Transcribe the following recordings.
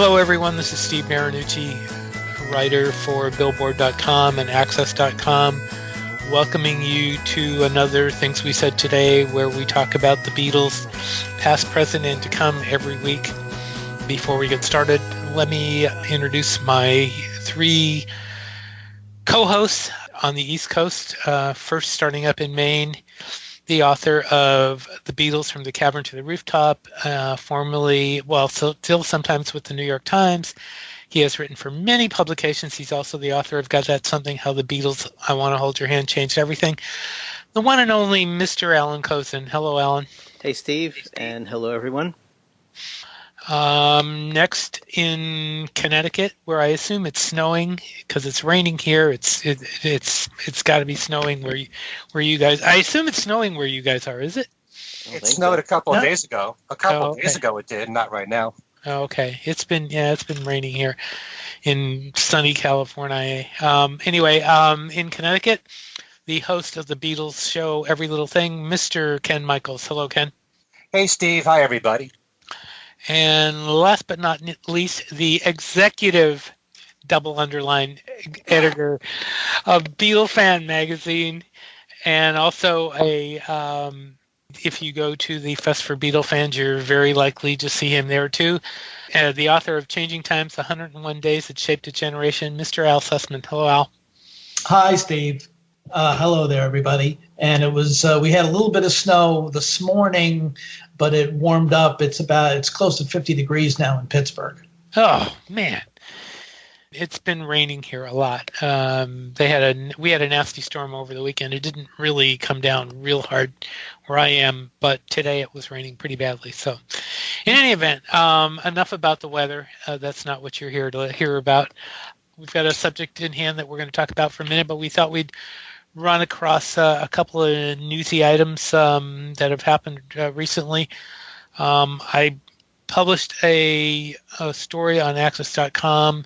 Hello, everyone. This is Steve Marinucci, writer for Billboard.com and Access.com, welcoming you to another Things We Said Today, where we talk about the Beatles, past, present, and to come every week. Before we get started, let me introduce my three co-hosts on the East Coast. First, starting up in Maine, the author of The Beatles from the Cavern to the Rooftop, still sometimes with the New York Times. He has written for many publications. He's also the author of Got That Something, How the Beatles, I Want to Hold Your Hand, Changed Everything. The one and only Mr. Allan Kozin. Hello, Allan. Hey, Steve, and hello, everyone. Next in Connecticut, where I assume it's snowing because it's raining here. It's got to be snowing where you guys. I assume it's snowing where you guys are. Is it? It snowed a couple of days ago. A couple of days ago it did, not right now. Oh, okay. It's been raining here in sunny California. In Connecticut, the host of the Beatles show Every Little Thing, Mr. Ken Michaels. Hello, Ken. Hey, Steve. Hi, everybody. And last but not least, the executive double underline editor of Beatle Fan magazine, and also if you go to the Fest for Beatle Fans, you're very likely to see him there too. The author of Changing Times, 101 Days That Shaped a Generation, Mr. Al Sussman. Hello, Al. Hi, Steve. Hello there, everybody. And it was we had a little bit of snow this morning, but it warmed up. It's close to 50 degrees now in Pittsburgh. Oh man, it's been raining here a lot. We had a nasty storm over the weekend. It didn't really come down real hard where I am, but today it was raining pretty badly. So, in any event, enough about the weather. That's not what you're here to hear about. We've got a subject in hand that we're going to talk about for a minute, but we thought we'd run across a couple of newsy items that have happened recently. I published a story on Access.com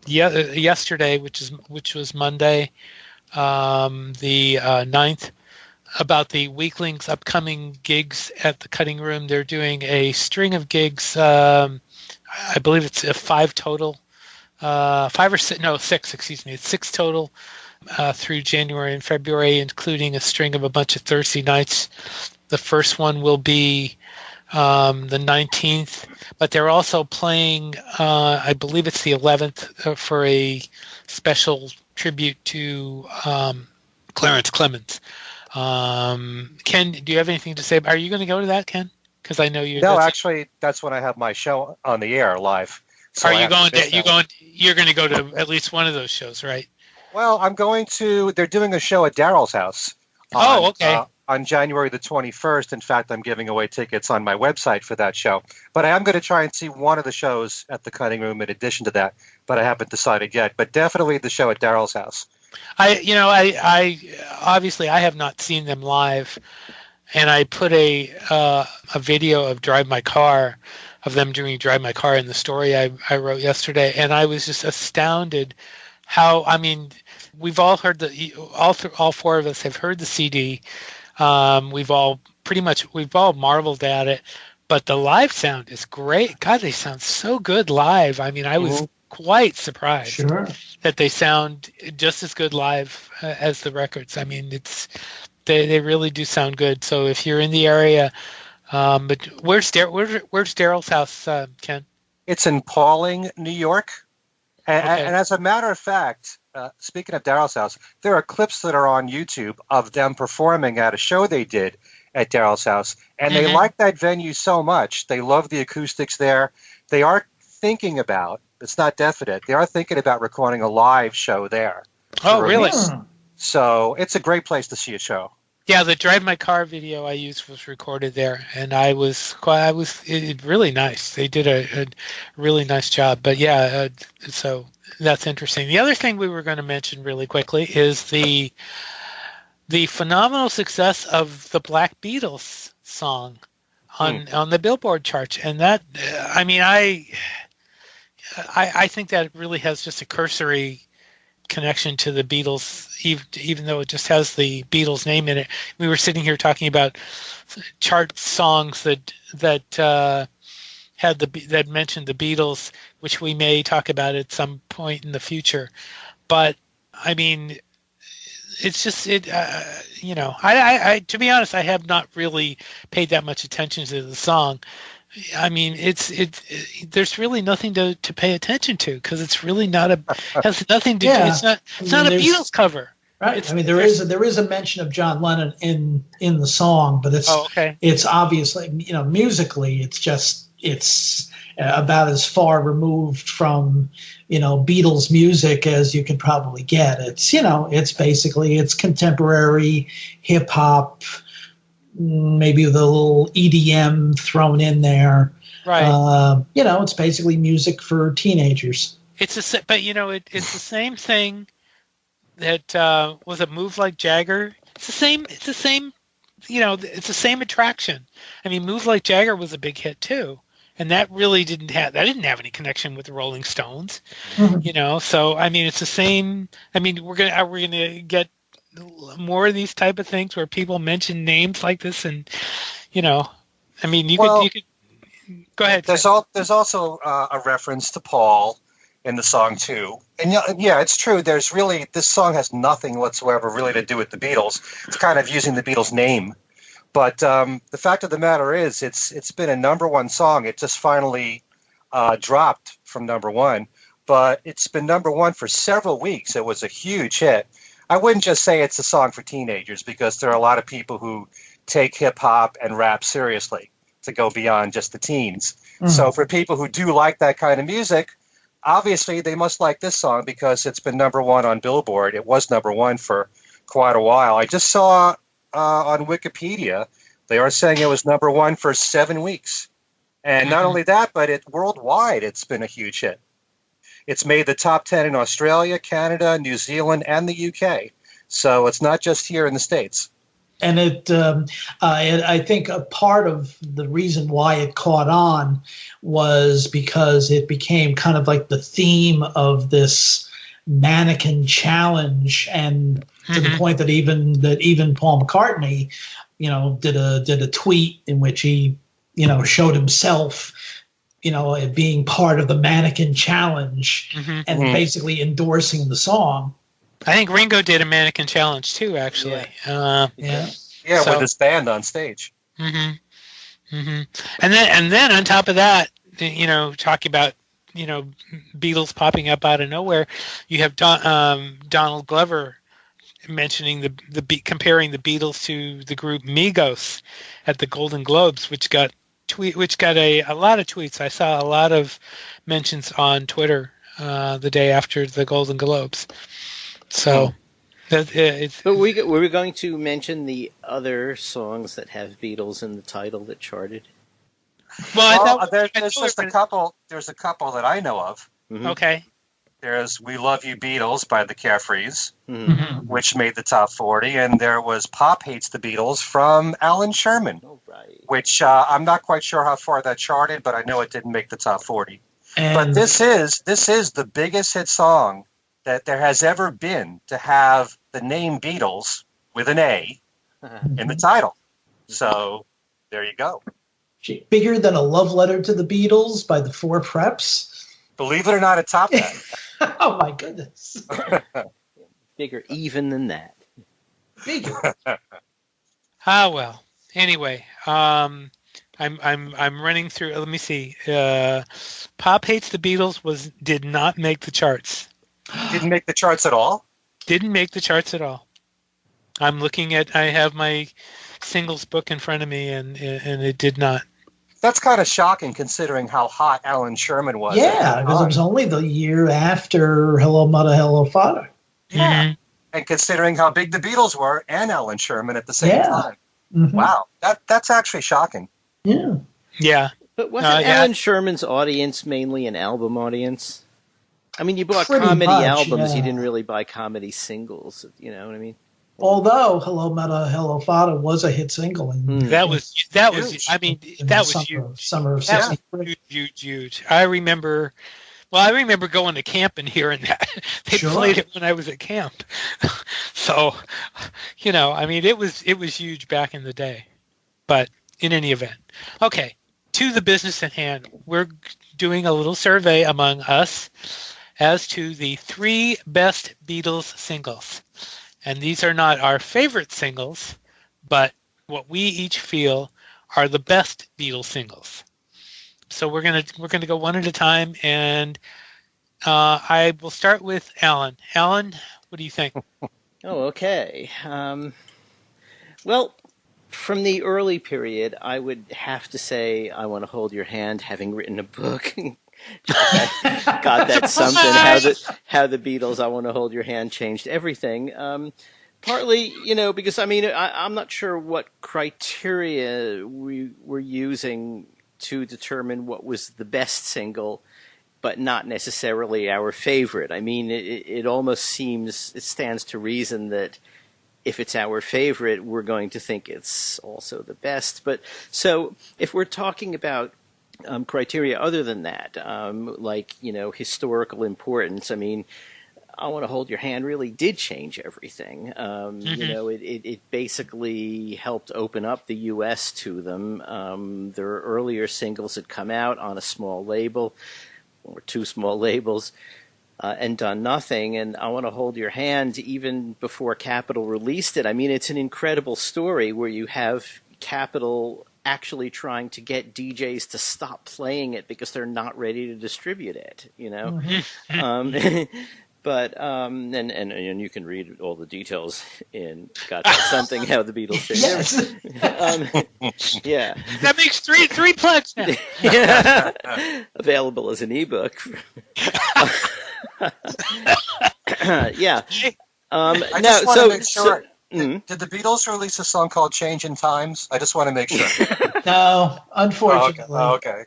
yesterday, which was Monday, the 9th, about the Weaklings' upcoming gigs at the Cutting Room. They're doing a string of gigs. I believe it's five total. Six. Excuse me. It's six total through January and February, including a string of a bunch of Thursday nights. The first one will be the 19th, but they're also playing, I believe it's the 11th, for a special tribute to Clarence Clemens. Ken, do you have anything to say? Are you going to go to that, Ken? Because I know you. No, actually, that's when I have my show on the air live. So you're going to go to at least one of those shows, right? Well, they're doing a show at Daryl's house. On January the 21st. In fact, I'm giving away tickets on my website for that show. But I am going to try and see one of the shows at the Cutting Room in addition to that, but I haven't decided yet. But definitely the show at Daryl's house. I obviously I have not seen them live, and I put a video of them doing Drive My Car in the story I wrote yesterday, and I was just astounded how, we've all heard all four of us have heard the CD. We've all marveled at it, but the live sound is great. God, they sound so good live. I was quite surprised that they sound just as good live as the records. They really do sound good. So if you're in the area, but where's Daryl's house, Ken? It's in Pauling, New York. And as a matter of fact, speaking of Daryl's house, there are clips that are on YouTube of them performing at a show they did at Daryl's house. And they like that venue so much. They love the acoustics there. They are thinking about, it's not definite, they are thinking about recording a live show there. Oh, really? So it's a great place to see a show. Yeah, the Drive My Car video I used was recorded there, and it really nice. They did a really nice job. But yeah, so that's interesting. The other thing we were going to mention really quickly is the phenomenal success of the Black Beatles song on the Billboard charts, and that I think that really has just a cursory connection to the Beatles, even though it just has the Beatles name in it. We were sitting here talking about chart songs that that mentioned the Beatles, which we may talk about at some point in the future. But I mean, it's just I to be honest, I have not really paid that much attention to the song. I mean, there's really nothing to pay attention to because it's really has nothing to do. It's not a Beatles cover. Right. There is a mention of John Lennon in the song, but it's obviously, musically it's about as far removed from, Beatles music as you can probably get. It's basically contemporary hip hop, maybe with a little EDM thrown in there. Right. It's basically music for teenagers. It's the same thing that was a Move Like Jagger. It's the same. It's the same attraction. I mean, Move Like Jagger was a big hit too, and that really didn't have any connection with the Rolling Stones. Mm-hmm. So I mean, it's the same. I mean, we're gonna get more of these type of things where people mention names like this, and I mean, you could go ahead. There's also a reference to Paul in the song too, and yeah, it's true. This song has nothing whatsoever really to do with the Beatles. It's kind of using the Beatles name, but the fact of the matter is, it's been a number one song. It just finally dropped from number one, but it's been number one for several weeks. It was a huge hit. I wouldn't just say it's a song for teenagers because there are a lot of people who take hip hop and rap seriously to go beyond just the teens. Mm-hmm. So for people who do like that kind of music, obviously they must like this song because it's been number one on Billboard. It was number one for quite a while. I just saw on Wikipedia, they are saying it was number one for 7 weeks. And not only that, but worldwide, it's been a huge hit. It's made the top 10 in Australia, Canada, New Zealand, and the UK. So it's not just here in the States. And I think a part of the reason why it caught on was because it became kind of like the theme of this mannequin challenge, and to the point that even Paul McCartney, did a tweet in which he, showed himself, being part of the mannequin challenge and basically endorsing the song. I think Ringo did a mannequin challenge too, actually. Yeah, with his band on stage. And then on top of that, talking about Beatles popping up out of nowhere, you have Donald Glover mentioning comparing the Beatles to the group Migos at the Golden Globes, which got a lot of tweets. I saw a lot of mentions on Twitter the day after the Golden Globes. So, but were we going to mention the songs that have Beatles in the title that charted? Well, there's just a couple. There's a couple that I know of. Mm-hmm. Okay. There's "We Love You, Beatles" by the Carefrees, which made the top 40, and there was "Pop Hates the Beatles" from Allan Sherman, which I'm not quite sure how far that charted, but I know it didn't make the top 40. But this is the biggest hit song that there has ever been to have the name Beatles with an A in the title. So there you go. Bigger than a love letter to the Beatles by the Four Preps. Believe it or not, it topped that. Oh my goodness. Bigger even than that. Bigger. Well. Anyway, I'm running through. Let me see. Pop Hates the Beatles did not make the charts. Didn't make the charts at all? Didn't make the charts at all. I'm looking at. I have my singles book in front of me, and it did not. That's kind of shocking considering how hot Allan Sherman was. Yeah, because it was only the year after Hello Mudda, Hello Fada. Yeah. And considering how big the Beatles were and Allan Sherman at the same time. Mm-hmm. Wow, that's actually shocking. Yeah. Yeah. But wasn't Allan Sherman's audience mainly an album audience? I mean, you bought comedy albums, you didn't really buy comedy singles, you know what I mean? Although Hello Mudda, Hello Fada was a hit single. That was huge. Summer of 63. Huge. I remember going to camp and hearing that. They played it when I was at camp. So, I mean, it was huge back in the day. But in any event. Okay. to the business at hand. We're doing a little survey among us as to the 3 best Beatles singles. And these are not our favorite singles, but what we each feel are the best Beatles singles. So we're gonna go one at a time, and I will start with Allan. Allan, what do you think? Oh, okay. Well, from the early period, I would have to say I Want to Hold Your Hand, having written a book. Got that something. How the Beatles' I Want to Hold Your Hand changed everything. Partly, because I'm not sure what criteria we were using to determine what was the best single, but not necessarily our favorite. I mean, it almost seems, it stands to reason that if it's our favorite, we're going to think it's also the best. But so if we're talking about criteria other than that, like, historical importance, I mean, I Want to Hold Your Hand really did change everything. It basically helped open up the U.S. to them. Their earlier singles had come out on a small label, or 2 small labels, and done nothing. And I Want to Hold Your Hand, even before Capitol released it, I mean, it's an incredible story where you have Capitol actually trying to get DJs to stop playing it because they're not ready to distribute it, But and you can read all the details in Got That Something, How the Beatles Changed. Yes. Yeah. That makes three plugs now. Yeah. Available as an ebook. Yeah. I just want to make sure. Did the Beatles release a song called "Change in Times"? I just want to make sure. No, unfortunately. Okay.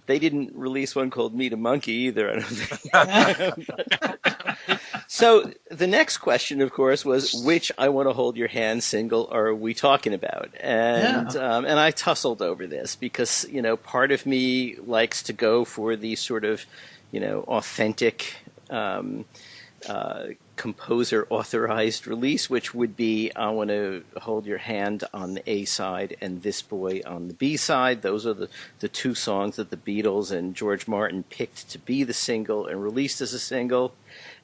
They didn't release one called Meet a Monkey either, I don't think. So the next question, of course, was which I Want to Hold Your Hand single are we talking about? And and I tussled over this because, part of me likes to go for the sort of, authentic composer authorized release, which would be I Want to Hold Your Hand on the A side and This Boy on the B side. Those are the 2 songs that the Beatles and George Martin picked to be the single and released as a single.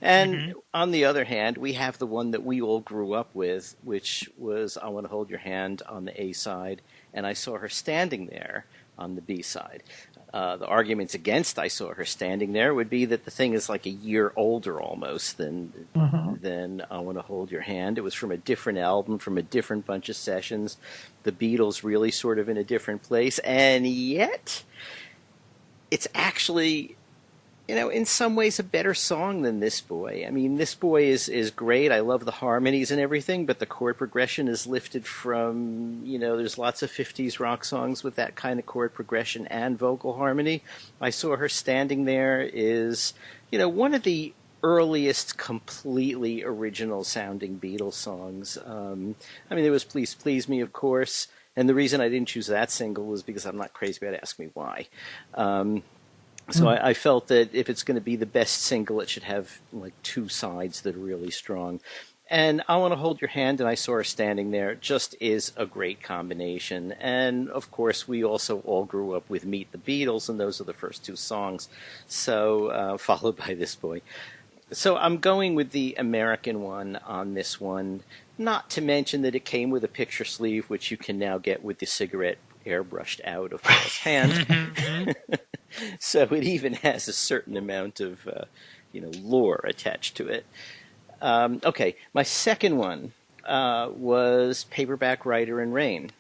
And on the other hand, we have the one that we all grew up with, which was I Want to Hold Your Hand on the A side, and I Saw Her Standing There on the B side. The arguments against I Saw Her Standing There would be that the thing is like a year older almost than I Want to Hold Your Hand. It was from a different album, from a different bunch of sessions. The Beatles really sort of in a different place. And yet, it's actually, in some ways a better song than This Boy. I mean, This Boy is great. I love the harmonies and everything, but the chord progression is lifted from, there's lots of 50s rock songs with that kind of chord progression and vocal harmony. I Saw Her Standing There is, one of the earliest completely original sounding Beatles songs. There was Please Please Me, of course, and the reason I didn't choose that single was because I'm not crazy about Ask Me Why. So I felt that if it's going to be the best single, it should have like 2 sides that are really strong. And I Want to Hold Your Hand and I Saw Her Standing There just is a great combination. And of course, we also all grew up with Meet the Beatles, and those are the first 2 songs. So followed by This Boy. So I'm going with the American one on this one. Not to mention that it came with a picture sleeve, which you can now get with the cigarette airbrushed out of Paul's hand. So it even has a certain amount of, lore attached to it. Okay, my second one was Paperback Writer in Rain.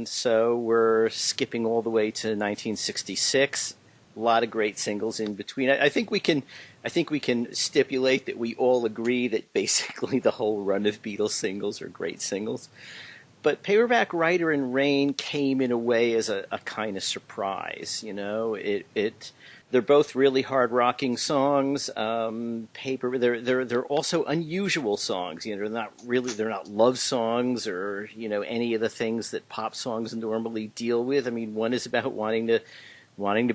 So we're skipping all the way to 1966. A lot of great singles in between. I think we can stipulate that we all agree that basically the whole run of Beatles singles are great singles. But Paperback Writer in Rain came in a way as a kind of surprise. They're both really hard rocking songs. They're also unusual songs. They're not love songs or any of the things that pop songs normally deal with. I mean, one is about wanting to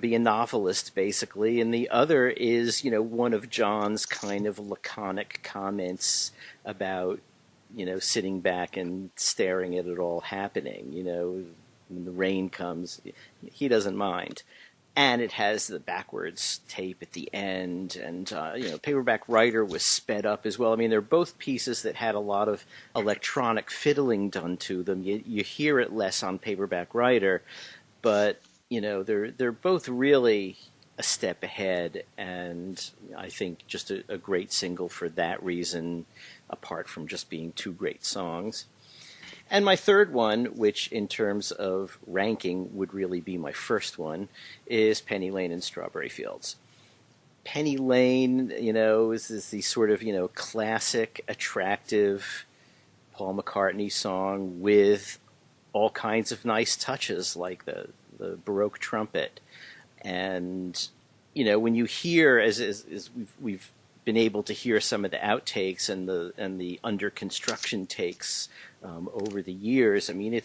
be a novelist, basically, and the other is one of John's kind of laconic comments about sitting back and staring at it all happening. When the rain comes, he doesn't mind. And it has the backwards tape at the end, and Paperback Writer was sped up as well. I mean, they're both pieces that had a lot of electronic fiddling done to them. You hear it less on Paperback Writer, but they're both really a step ahead, and I think just a great single for that reason, apart from just being two great songs. And my third one, which in terms of ranking would really be my first one, is Penny Lane and Strawberry Fields. Penny Lane, is the sort of, classic, attractive Paul McCartney song with all kinds of nice touches, like the Baroque trumpet. And, when you hear, as we've been able to hear some of the outtakes and the under construction takes over the years. I mean,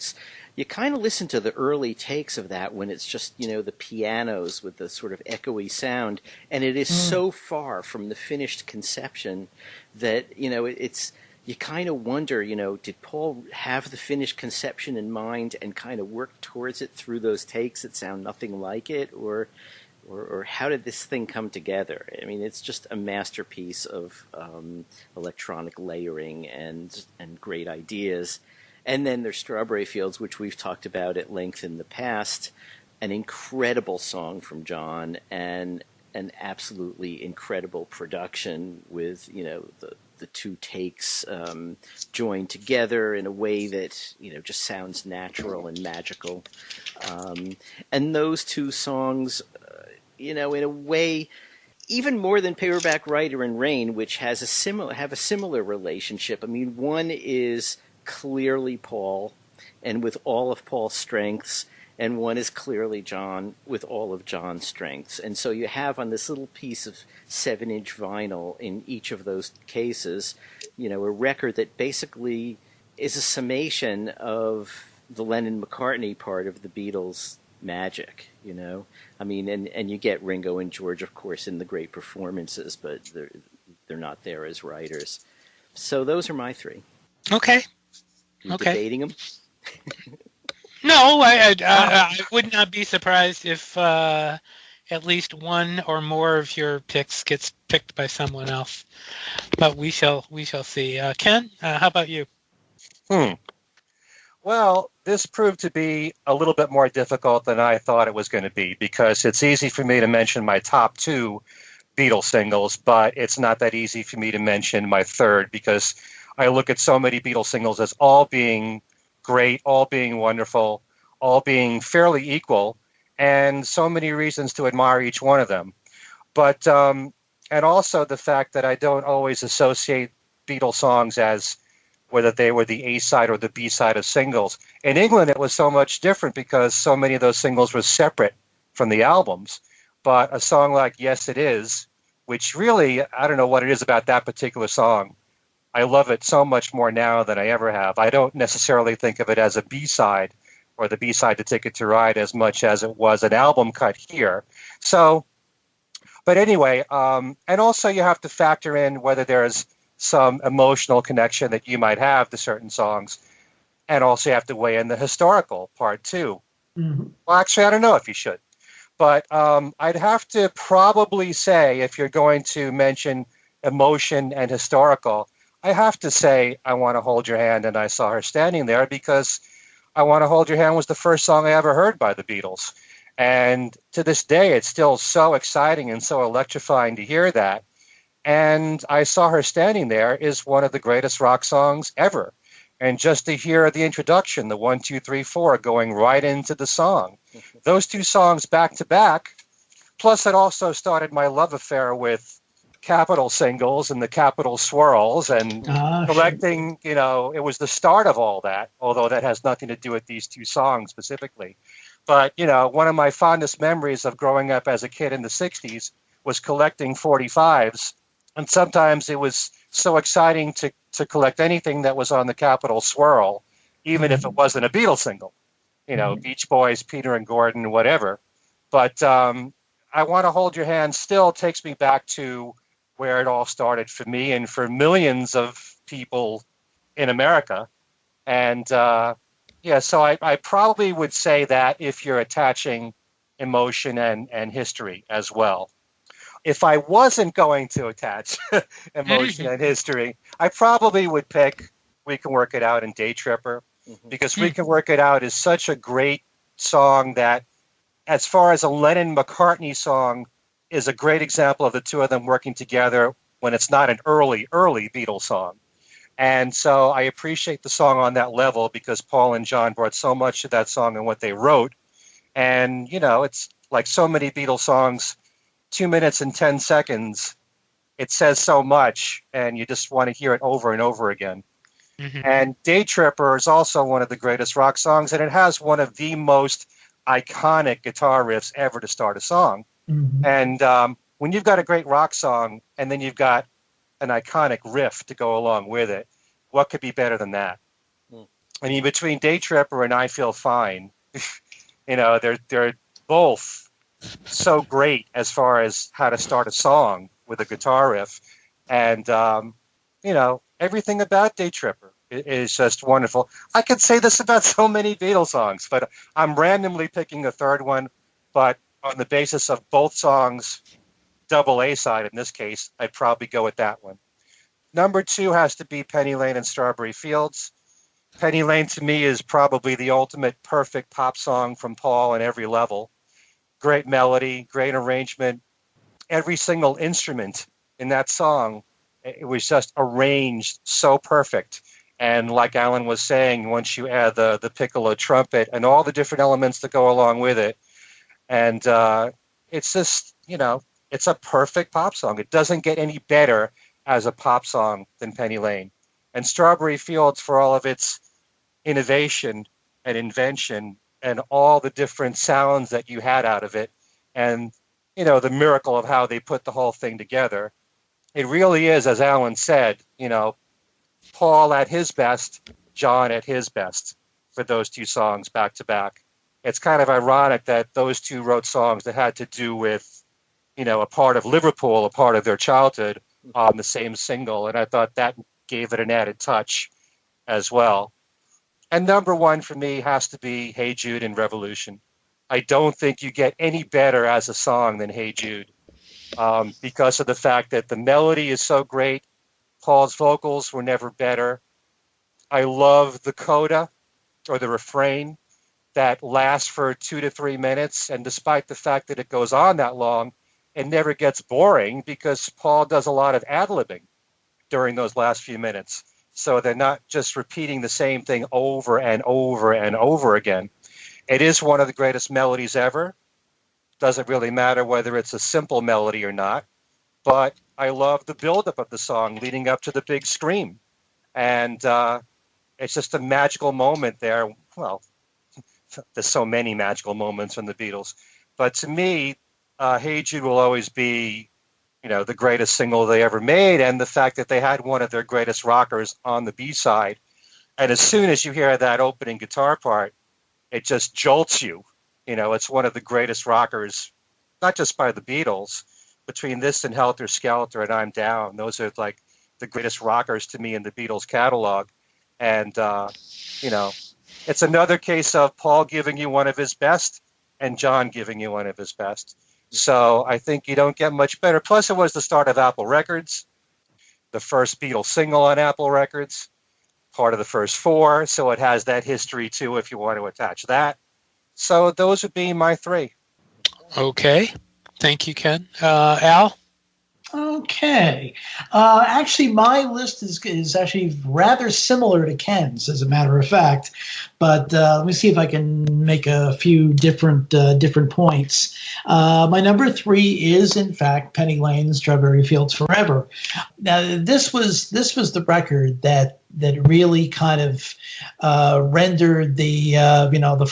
you kind of listen to the early takes of that when it's just, the pianos with the sort of echoey sound, and it is so far from the finished conception that, you kind of wonder, did Paul have the finished conception in mind and kind of work towards it through those takes that sound nothing like it, or how did this thing come together? I mean, it's just a masterpiece of electronic layering and great ideas. And then there's Strawberry Fields, which we've talked about at length in the past, an incredible song from John, and an absolutely incredible production with, the two takes joined together in a way that, just sounds natural and magical. And those two songs, in a way, even more than Paperback Writer and Rain, which have a similar relationship. I mean, one is clearly Paul and with all of Paul's strengths, and one is clearly John with all of John's strengths. And so you have on this little piece of 7-inch vinyl in each of those cases, a record that basically is a summation of the Lennon-McCartney part of the Beatles' magic, I mean, and you get Ringo and George, of course, in the great performances, but they're not there as writers. So those are my three. Okay. You debating them? No, I would not be surprised if at least one or more of your picks gets picked by someone else. But we shall see. Ken, how about you? Well, this proved to be a little bit more difficult than I thought it was going to be, because it's easy for me to mention my top two Beatles singles, but it's not that easy for me to mention my third, because I look at so many Beatles singles as all being great, all being wonderful, all being fairly equal, and so many reasons to admire each one of them. But, and also the fact that I don't always associate Beatles songs as whether they were the A-side or the B-side of singles. In England, it was so much different because so many of those singles were separate from the albums. But a song like Yes It Is, which really, I don't know what it is about that particular song. I love it so much more now than I ever have. I don't necessarily think of it as a B-side or the B-side to Ticket to Ride as much as it was an album cut here. So, but anyway, and also you have to factor in whether there's some emotional connection that you might have to certain songs, and also you have to weigh in the historical part too. Mm-hmm. Well, actually, I don't know if you should, but I'd have to probably say, if you're going to mention emotion and historical, I have to say I Want to Hold Your Hand and I Saw Her Standing There, because I Want to Hold Your Hand was the first song I ever heard by the Beatles. And to this day, it's still so exciting and so electrifying to hear that. And I Saw Her Standing There is one of the greatest rock songs ever. And just to hear the introduction, the 1, 2, 3, 4 going right into the song, those two songs back to back, plus it also started my love affair with Capitol singles and the Capitol swirls and collecting, it was the start of all that, although that has nothing to do with these two songs specifically. But, one of my fondest memories of growing up as a kid in the 60s was collecting 45s. And sometimes it was so exciting to collect anything that was on the Capitol swirl, even if it wasn't a Beatles single, Beach Boys, Peter and Gordon, whatever. But I Want to Hold Your Hand still takes me back to where it all started for me and for millions of people in America. And so I probably would say that if you're attaching emotion and history as well. If I wasn't going to attach emotion and history, I probably would pick We Can Work It Out and Day Tripper, because We Can Work It Out is such a great song that, as far as a Lennon-McCartney song, is a great example of the two of them working together when it's not an early Beatles song. And so I appreciate the song on that level because Paul and John brought so much to that song and what they wrote. And, it's like so many Beatles songs, 2 minutes and 10 seconds, it says so much, and you just want to hear it over and over again. And Day Tripper is also one of the greatest rock songs, and it has one of the most iconic guitar riffs ever to start a song. And when you've got a great rock song and then you've got an iconic riff to go along with it, what could be better than that? I mean, between Day Tripper and I Feel Fine, they're both so great as far as how to start a song with a guitar riff. And, everything about Day Tripper is just wonderful. I could say this about so many Beatles songs, but I'm randomly picking a third one. But on the basis of both songs, double A side in this case, I'd probably go with that one. Number 2 has to be Penny Lane and Strawberry Fields. Penny Lane to me is probably the ultimate perfect pop song from Paul on every level. Great melody, great arrangement. Every single instrument in that song, it was just arranged so perfect. And like Allan was saying, once you add the piccolo trumpet and all the different elements that go along with it, and it's just, it's a perfect pop song. It doesn't get any better as a pop song than Penny Lane. And Strawberry Fields, for all of its innovation and invention and all the different sounds that you had out of it, and, the miracle of how they put the whole thing together, it really is, as Allan said, Paul at his best, John at his best for those two songs back to back. It's kind of ironic that those two wrote songs that had to do with, a part of Liverpool, a part of their childhood on the same single. And I thought that gave it an added touch as well. And number 1 for me has to be Hey Jude and Revolution. I don't think you get any better as a song than Hey Jude because of the fact that the melody is so great. Paul's vocals were never better. I love the coda or the refrain that lasts for 2 to 3 minutes. And despite the fact that it goes on that long, it never gets boring because Paul does a lot of ad-libbing during those last few minutes. So they're not just repeating the same thing over and over and over again. It is one of the greatest melodies ever. Doesn't really matter whether it's a simple melody or not. But I love the buildup of the song leading up to the big scream. And it's just a magical moment there. Well, there's so many magical moments from the Beatles. But to me, Hey Jude will always be, the greatest single they ever made. And the fact that they had one of their greatest rockers on the B-side. And as soon as you hear that opening guitar part, it just jolts you. It's one of the greatest rockers, not just by the Beatles. Between this and Helter Skelter and I'm Down, those are like the greatest rockers to me in the Beatles catalog. And, it's another case of Paul giving you one of his best and John giving you one of his best. So I think you don't get much better. Plus, it was the start of Apple Records, the first Beatles single on Apple Records, part of the first 4. So it has that history, too, if you want to attach that. So those would be my 3. Okay. Thank you, Ken. Al? Okay. Actually, my list is actually rather similar to Ken's, as a matter of fact. But let me see if I can make a few different points. My number 3 is, in fact, Penny Lane and Strawberry Fields Forever. Now, this was the record that really kind of rendered the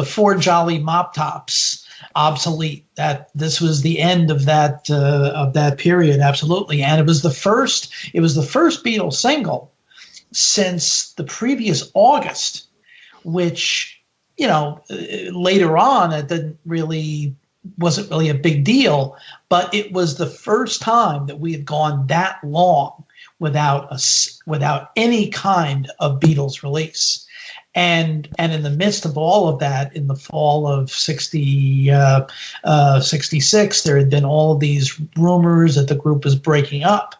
four Jolly Mop Tops obsolete. That this was the end of that period, absolutely. And it was the first Beatles single since the previous August, which later on it wasn't really a big deal, but it was the first time that we had gone that long without any kind of Beatles release. And in the midst of all of that, in the fall of 66, there had been all of these rumors that the group was breaking up.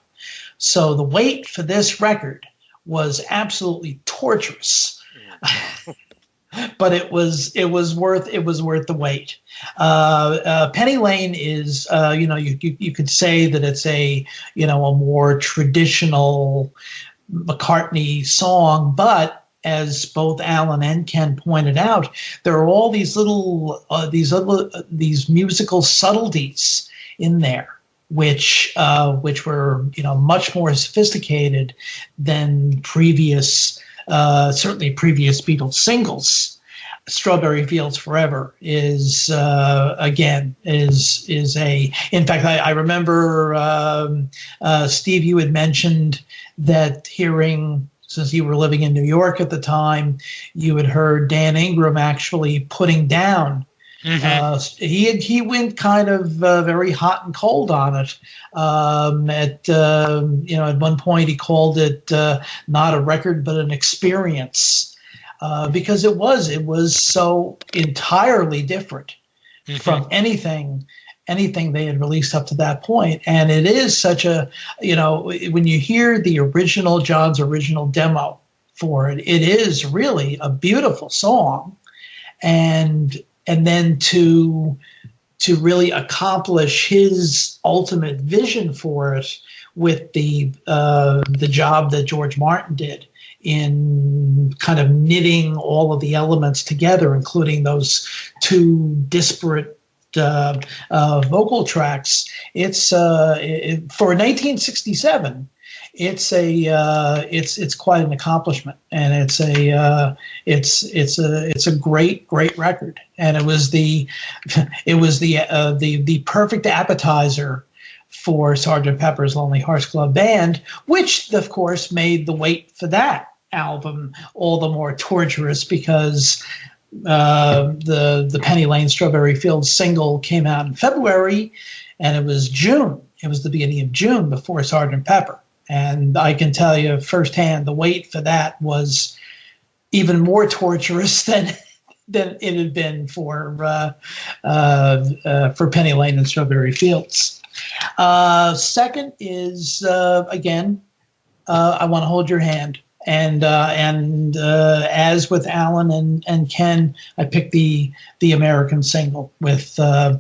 So the wait for this record was absolutely torturous. But it was worth the wait. Penny Lane is you could say that it's a more traditional McCartney song, but as both Allan and Ken pointed out, there are all these these musical subtleties in there, which were much more sophisticated than certainly previous Beatles singles. Strawberry Fields Forever is in fact, I remember Steve, you had mentioned that hearing, since you were living in New York at the time, you had heard Dan Ingram actually putting down. Mm-hmm. He went kind of very hot and cold on it. At one point he called it not a record but an experience, because it was so entirely different mm-hmm. from anything they had released up to that point. And it is such a, when you hear John's original demo for it, it is really a beautiful song. And then to really accomplish his ultimate vision for it with the job that George Martin did in kind of knitting all of the elements together, including those two disparate vocal tracks. It's for 1967. It's quite an accomplishment, and it's a great record. And it was the perfect appetizer for Sgt. Pepper's Lonely Hearts Club Band, which of course made the wait for that album all the more torturous, because the Penny Lane Strawberry Fields single came out in February, and it was June. It was the beginning of June before Sgt. Pepper. And I can tell you firsthand, the wait for that was even more torturous than it had been for Penny Lane and Strawberry Fields. Second is again, I Want to Hold Your Hand, and as with Allan and Ken, I picked the American single with I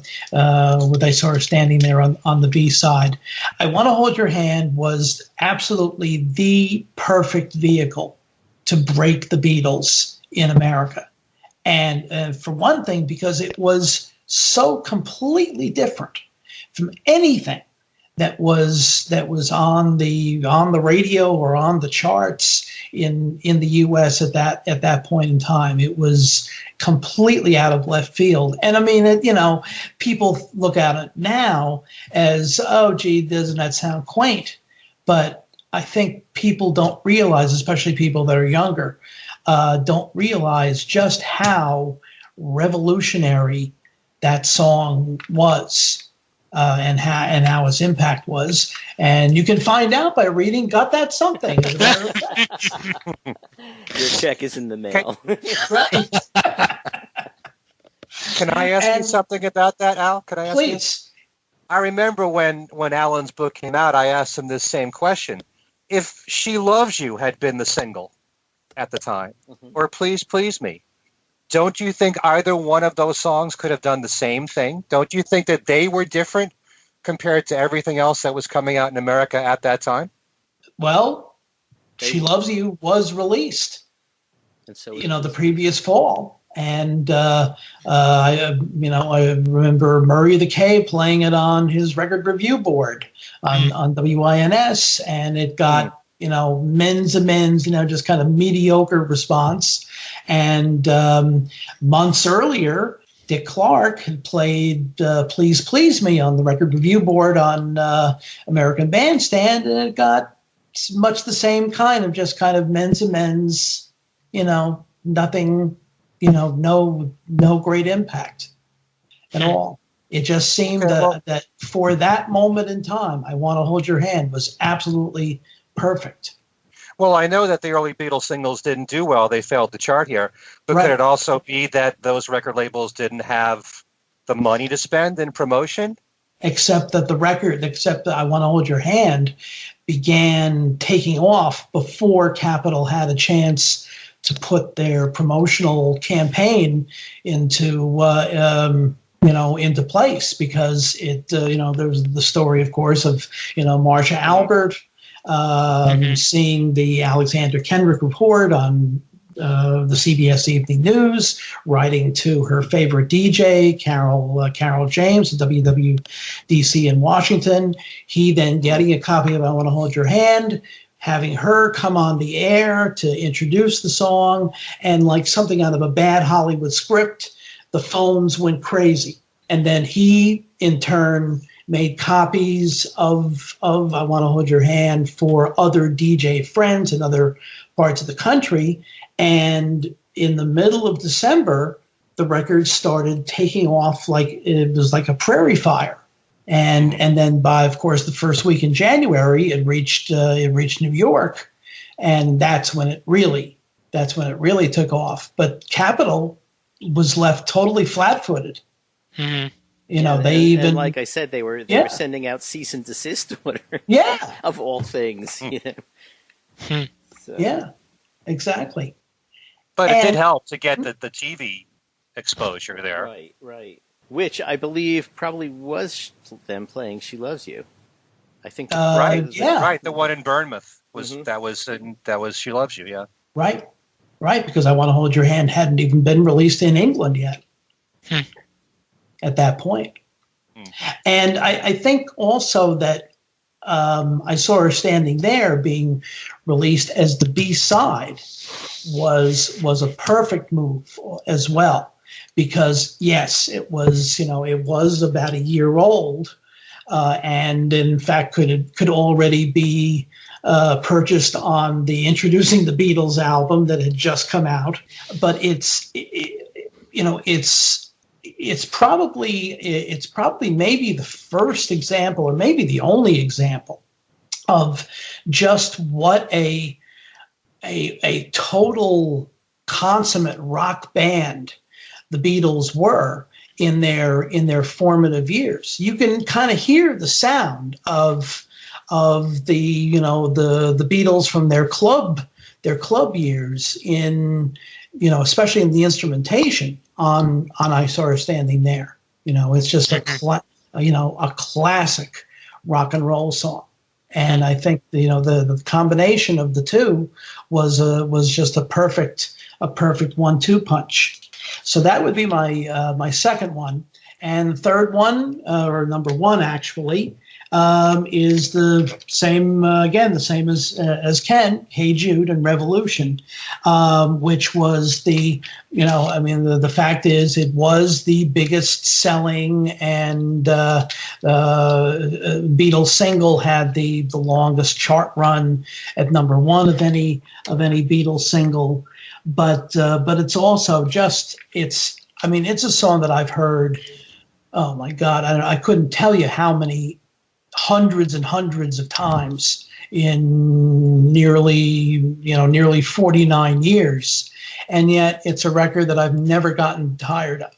Saw Her Standing There on the B side. I Want to Hold Your Hand was absolutely the perfect vehicle to break the Beatles in America, and for one thing, because it was so completely different from anything that was on the radio or on the charts in the U.S. at that point in time. It was completely out of left field. And I mean, people look at it now as, oh, gee, doesn't that sound quaint? But I think people don't realize, especially people that are younger, don't realize just how revolutionary that song was. And how its impact was, and you can find out by reading "Got That Something." As a matter of fact. Your check is in the mail. Right. Can I ask you something about that, Al? Can I ask you? Please. I remember when Allan's book came out, I asked him this same question: if "She Loves You" had been the single at the time, mm-hmm. or "Please Please Me," don't you think either one of those songs could have done the same thing? Don't you think that they were different compared to everything else that was coming out in America at that time? Well, She Loves You was released, and so the previous fall. And, I remember Murray the K playing it on his record review board on WINS, and it got, men's amends, just kind of mediocre response. And months earlier, Dick Clark had played Please Please Me on the record review board on American Bandstand, and it got much the same kind of just kind of men's amends, nothing, no great impact at all. It just seemed that for that moment in time, I Want to Hold Your Hand was absolutely perfect. Well, I know that the early Beatles singles didn't do well. They failed to chart here. But Right. could it also be that those record labels didn't have the money to spend in promotion? Except that I Want to Hold Your Hand began taking off before Capitol had a chance to put their promotional campaign into into place, because there's the story, of course, of Marsha Albert seeing the Alexander Kendrick report on the CBS Evening News, writing to her favorite DJ, Carol James, at WWDC in Washington. He then getting a copy of I Want to Hold Your Hand, having her come on the air to introduce the song, and like something out of a bad Hollywood script, the phones went crazy. And then he, in turn, made copies of I Want to Hold Your Hand for other DJ friends in other parts of the country. And in the middle of December, the record started taking off like it was like a prairie fire. And then by, of course, the first week in January, it reached New York, and that's when it really took off. But Capitol was left totally flat-footed. Mm-hmm. And like I said, they were sending out cease and desist orders. Yeah, of all things. So. Yeah, exactly. But it did help to get the TV exposure there. Right. Which I believe probably was them playing "She Loves You." I think. Right. The one in Bournemouth was that was "She Loves You." Yeah. Right. Because "I Want to Hold Your Hand" hadn't even been released in England yet. At that point. And I think also that I saw her standing there being released as the B-side was a perfect move as well, because yes, it was about a year old, and in fact could already be purchased on the Introducing the Beatles album that had just come out. But it's probably maybe the first example, or maybe the only example, of just what a total consummate rock band the Beatles were in their formative years. You can kind of hear the sound of the Beatles from their club years in, especially in the instrumentation on I Saw Her Standing There. It's just a classic rock and roll song. And I think the combination of the two was just a perfect 1-2 punch. So that would be my second one. And the third one, or number one actually, is the same as Ken, Hey Jude and Revolution, which was the fact is it was the biggest selling and Beatles single, had the longest chart run at number one of any Beatles single, but it's also it's a song that I've heard, oh my God, I couldn't tell you how many hundreds and hundreds of times in nearly 49 years, and yet it's a record that I've never gotten tired of.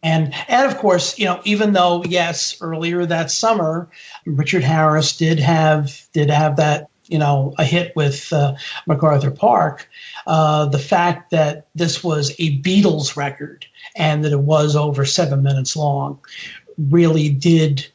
And of course, even though yes, earlier that summer Richard Harris did have that a hit with MacArthur Park, the fact that this was a Beatles record and that it was over 7 minutes long really did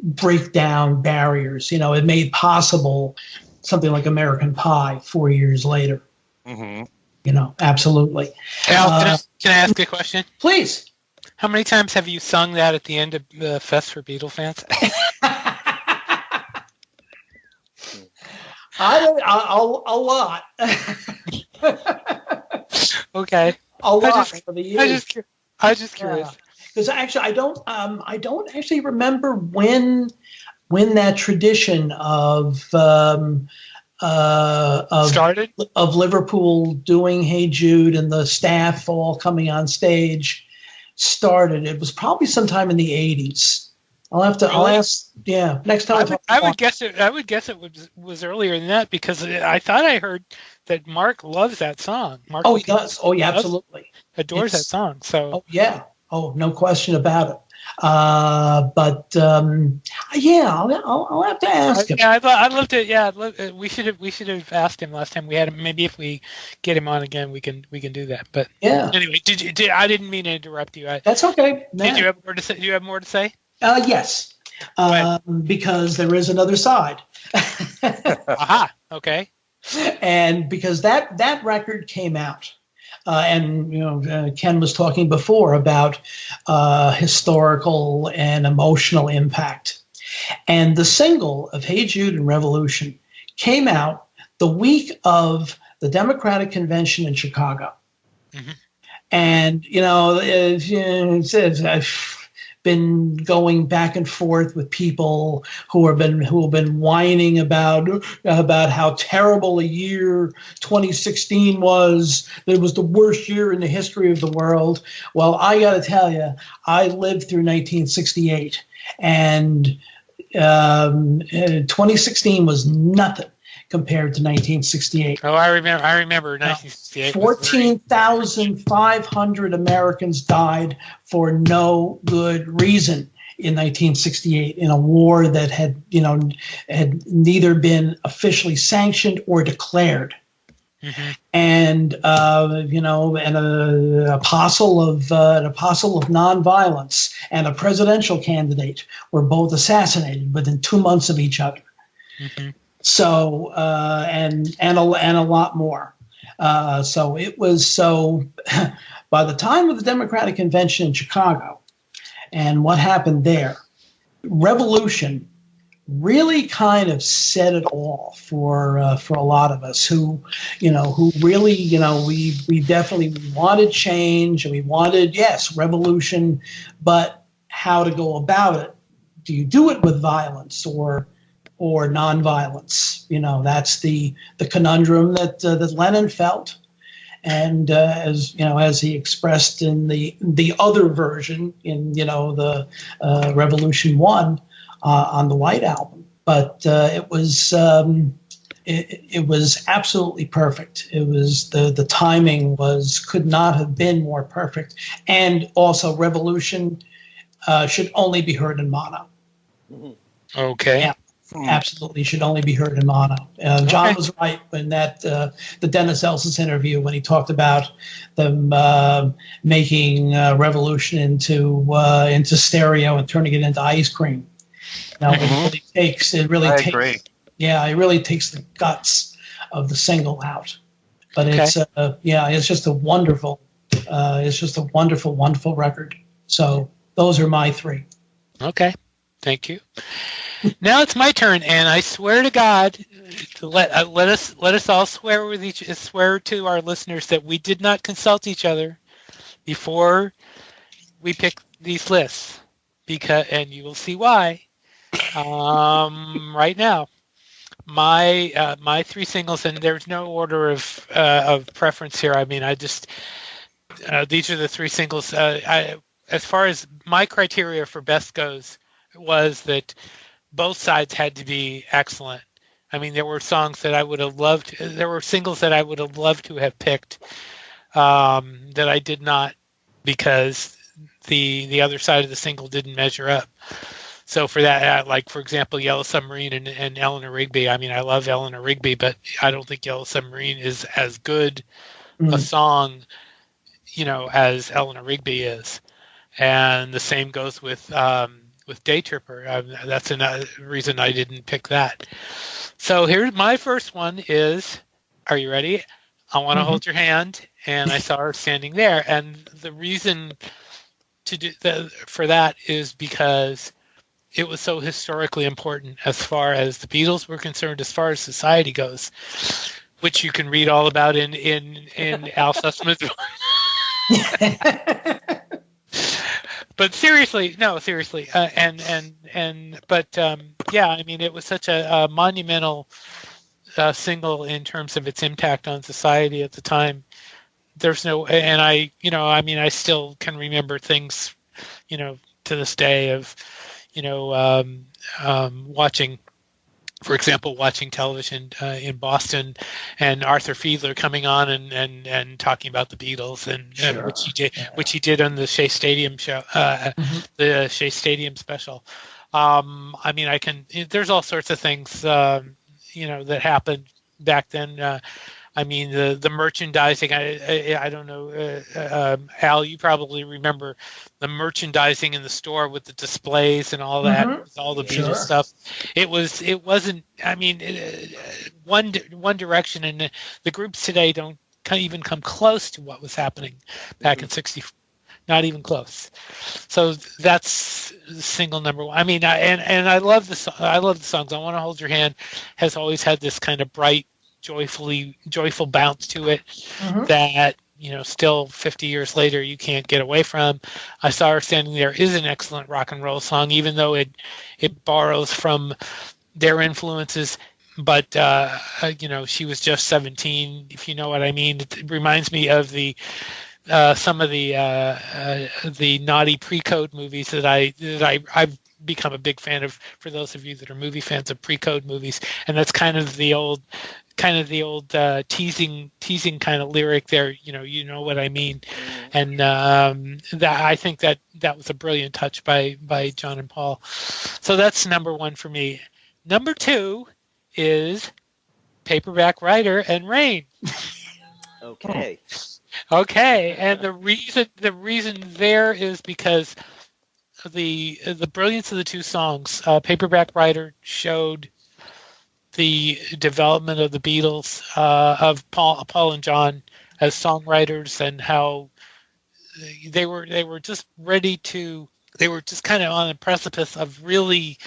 break down barriers. It made possible something like American Pie 4 years later. Absolutely. Al, can I ask a question? Please. How many times have you sung that at the end of the Fest for Beatle fans? A lot. Okay. A lot for the years. I was just curious. Because actually, I don't actually remember when that tradition of started, of Liverpool doing Hey Jude and the staff all coming on stage started. It was probably sometime in the 80s. I'll have to. Really? I'll ask. Yeah, next time. I would guess it. I would guess it was earlier than that because I thought I heard that Mark loves that song. Mark Oh, he does. Oh, yeah, absolutely. Adores that song. So. Oh, yeah. Oh, no question about it. But yeah, I'll have to ask him. Yeah, I'd love to. Yeah, we should have asked him last time we had him. Maybe if we get him on again, we can do that. But yeah. Anyway, I didn't mean to interrupt you. That's okay. Did you have more to say? Do you have more to say? Yes. Because there is another side. Aha. Okay. And because that record came out. And Ken was talking before about historical and emotional impact. And the single of Hey Jude and Revolution came out the week of the Democratic Convention in Chicago. Mm-hmm. And, I've been going back and forth with people who have been whining about how terrible a year 2016 was. It was the worst year in the history of the world. Well, I got to tell you, I lived through 1968, and 2016 was nothing compared to 1968. Oh, I remember 1968. 14,500 Americans died for no good reason in 1968 in a war that had neither been officially sanctioned or declared. Mm-hmm. And an apostle of nonviolence and a presidential candidate were both assassinated within 2 months of each other. Mm-hmm. So and a lot more. So it was by the time of the Democratic Convention in Chicago, and what happened there, Revolution really kind of set it all for a lot of us who really we definitely wanted change and we wanted revolution, but how to go about it? Do you do it with violence or nonviolence? That's the conundrum that Lennon felt, and as he expressed in the other version in the Revolution 1 on the White Album. But it was absolutely perfect. It was the timing could not have been more perfect, and also Revolution should only be heard in mono. Okay. Yeah. Absolutely, should only be heard in mono. John was right when the Dennis Elson's interview when he talked about them making Revolution into stereo and turning it into ice cream. It really takes the guts of the single out. But it's just a wonderful record. So those are my three. Okay, thank you. Now it's my turn, and I swear to God, let us all swear to our listeners that we did not consult each other before we picked these lists, and you will see why right now. My three singles, and there's no order of preference here. I mean, these are the three singles. As far as my criteria for best goes, was that both sides had to be excellent. I mean, there were songs that I would have loved. There were singles that I would have loved to have picked that I did not, because the other side of the single didn't measure up. So for that, like for example, Yellow Submarine and Eleanor Rigby. I mean, I love Eleanor Rigby, but I don't think Yellow Submarine is as good a song, as Eleanor Rigby is. And the same goes with Day Tripper. That's another reason I didn't pick that. So here's my first one is, are you ready? I Want to Hold Your Hand, and I saw her standing there. And the reason for that is because it was so historically important as far as the Beatles were concerned, as far as society goes, which you can read all about in Al Sussman's book. But seriously, I mean, it was such a monumental single in terms of its impact on society at the time. I still can remember things, to this day of, watching. For example, watching television in Boston, and Arthur Fiedler coming on and talking about the Beatles, and which he did on the Shea Stadium show, the Shea Stadium special. There's all sorts of things, that happened back then. The merchandising. I don't know, Al. You probably remember the merchandising in the store with the displays and all that, with all the Beatles stuff. It wasn't. One Direction and the groups today don't even come close to what was happening back in '64. Not even close. So that's single number one. I love the I love the songs. I Want to Hold Your Hand has always had this kind of bright, joyful bounce to it that still 50 years later you can't get away from. I Saw Her Standing There is an excellent rock and roll song, even though it borrows from their influences. But she was just 17, if you know what I mean. It reminds me of some of the naughty pre-code movies that I've become a big fan of. For those of you that are movie fans of pre-code movies, and that's kind of the old teasing kind of lyric there. You know what I mean. And that I think that was a brilliant touch by John and Paul. So that's number one for me. Number two is Paperback Writer and Rain. Okay. Okay, and the reason there is because the brilliance of the two songs. Paperback Writer showed the development of the Beatles, of Paul and John as songwriters, and how they were just ready to. They were just kind of on the precipice of really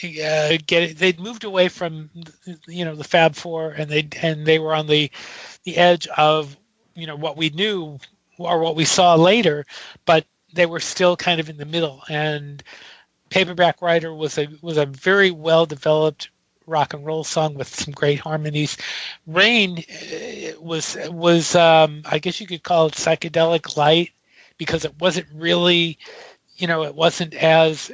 they'd moved away from the Fab Four, and they were on the edge of what we knew or what we saw later, but they were still kind of in the middle. And Paperback Writer was a very well developed rock and roll song with some great harmonies. Rain was I guess you could call it psychedelic light, because it wasn't really it wasn't as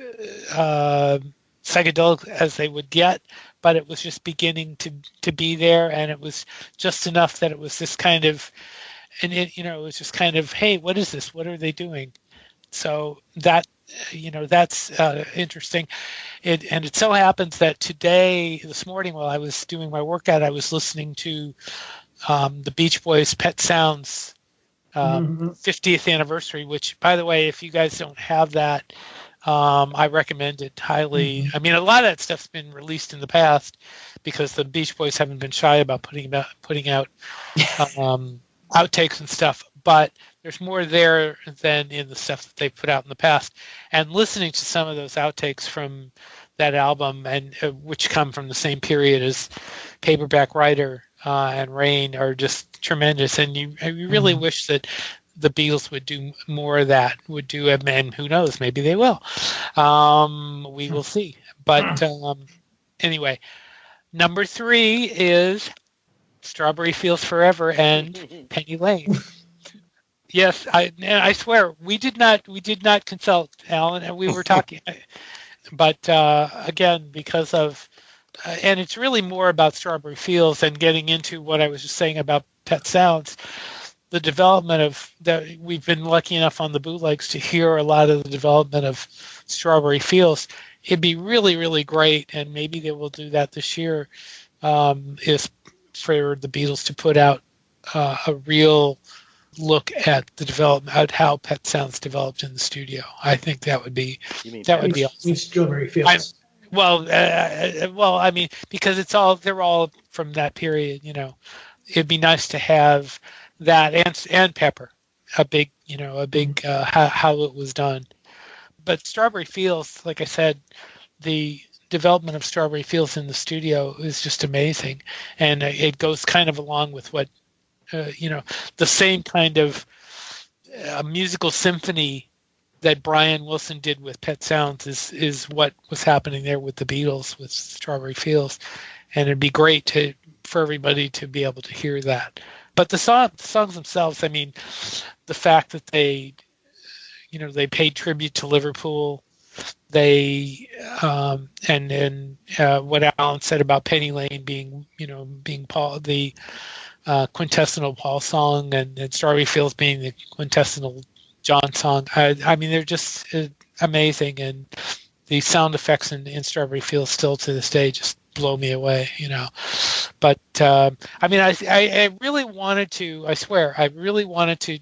psychedelic as they would get, but it was just beginning to be there, and it was just enough that it was this kind of, and it was just kind of, hey, what is this? What are they doing? So that that's interesting. And it so happens that this morning, while I was doing my workout, I was listening to the Beach Boys' Pet Sounds 50th anniversary, which, by the way, if you guys don't have that, I recommend it highly. A lot of that stuff's been released in the past because the Beach Boys haven't been shy about putting out outtakes and stuff, but there's more there than in the stuff that they put out in the past. And listening to some of those outtakes from that album, and which come from the same period as Paperback Writer and Rain, are just tremendous. And you really wish that the Beatles would do more of that, and who knows, maybe they will. We will see. But anyway, number three is Strawberry Fields Forever and Penny Lane. Yes, I swear we did not consult, Alan, and we were talking, but again, because of and it's really more about Strawberry Fields and getting into what I was just saying about Pet Sounds. The development of that, we've been lucky enough on the bootlegs to hear a lot of the development of Strawberry Fields. It'd be really, really great, and maybe they will do that this year, is for the Beatles to put out a real look at the development, at how Pet Sounds developed in the studio. I think that would be awesome. Strawberry Fields. Because they're all from that period. It'd be nice to have that and Pepper, a big how it was done. But Strawberry Fields, like I said, the development of Strawberry Fields in the studio is just amazing, and it goes kind of along with what the same kind of musical symphony that Brian Wilson did with Pet Sounds is what was happening there with the Beatles with Strawberry Fields, and it'd be great for everybody to be able to hear that. But the songs themselves, the fact that they paid tribute to Liverpool, they and what Allan said about Penny Lane being Paul the quintessential Paul song, and Strawberry Fields being the quintessential John song. I mean, they're just amazing, and the sound effects in Strawberry Fields still to this day just blow me away, But I mean, I really wanted to. I swear, I really wanted to.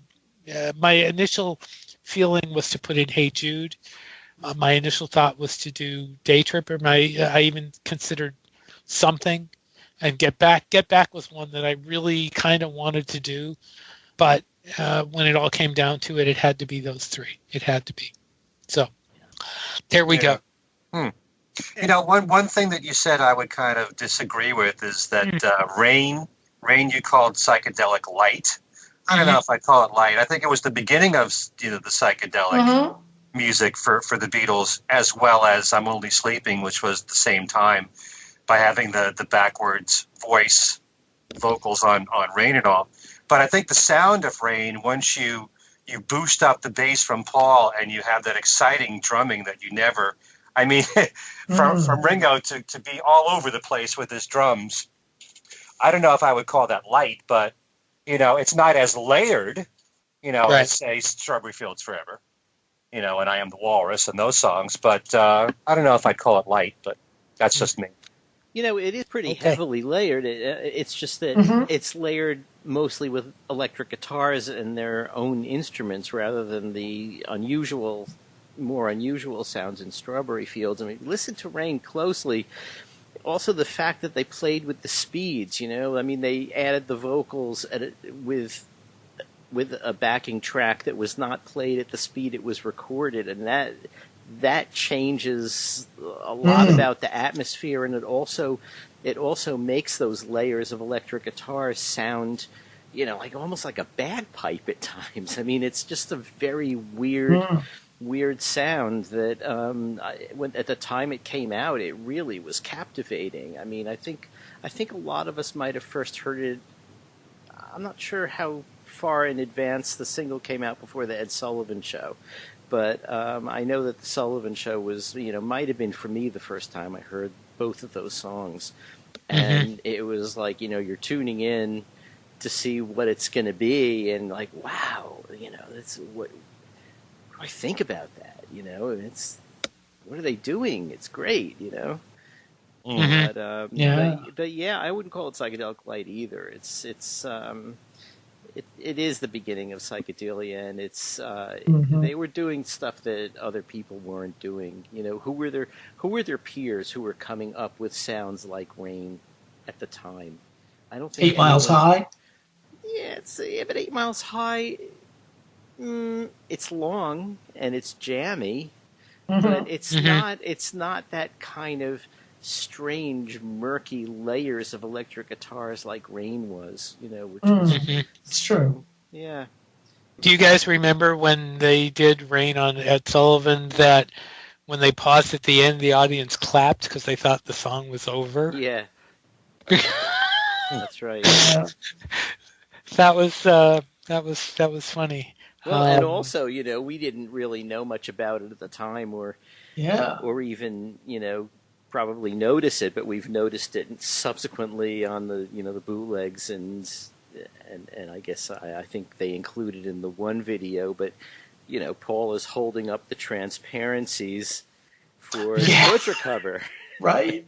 My initial feeling was to put in Hey Jude. My initial thought was to do Day Tripper. I even considered Something, and Get Back. Get Back was one that I really kind of wanted to do, but when it all came down to it, it had to be those three. It had to be. So there we go. One thing that you said I would kind of disagree with is that Rain you called psychedelic light. I don't know if I call it light. I think it was the beginning of the psychedelic music for the Beatles, as well as I'm Only Sleeping, which was the same time, by having the backwards voice vocals on Rain and all. But I think the sound of Rain, once you boost up the bass from Paul and you have that exciting drumming that you never, I mean, from Ringo to be all over the place with his drums. I don't know if I would call that light, but, it's not as layered, as, say, Strawberry Fields Forever, and I Am the Walrus and those songs. But I don't know if I'd call it light, but that's just me. It is pretty heavily layered. It's just that it's layered mostly with electric guitars and their own instruments rather than the more unusual sounds in Strawberry Fields. I mean, listen to Rain closely. Also, the fact that they played with the speeds, I mean, they added the vocals with a backing track that was not played at the speed it was recorded, and that changes a lot about the atmosphere, and it also makes those layers of electric guitar sound, like almost like a bagpipe at times. I mean, it's just a very weird sound that when at the time it came out, it really was captivating. I mean, I think a lot of us might have first heard it. I'm not sure how far in advance the single came out before the Ed Sullivan Show. But I know that the Sullivan Show was, might have been for me the first time I heard both of those songs. And it was like, you're tuning in to see what it's going to be, and like, wow, that's what do I think about that? It's, what are they doing? It's great, But yeah, I wouldn't call it psychedelic light either. It is the beginning of psychedelia, and it's they were doing stuff that other people weren't doing. Who were their peers who were coming up with sounds like Rain at the time? I don't think 8 Miles High. Yeah, but 8 Miles High. It's long and it's jammy, but it's not. It's not that kind of strange, murky layers of electric guitars like Rain was, which was... It's true. Yeah. Do you guys remember when they did Rain on Ed Sullivan, that when they paused at the end, the audience clapped because they thought the song was over? Yeah. That's right. That was funny. Well, and also, we didn't really know much about it at the time, or even, probably notice it, but we've noticed it subsequently on the the bootlegs, and I guess I think they included in the one video, but Paul is holding up the transparencies for the Butcher cover, right?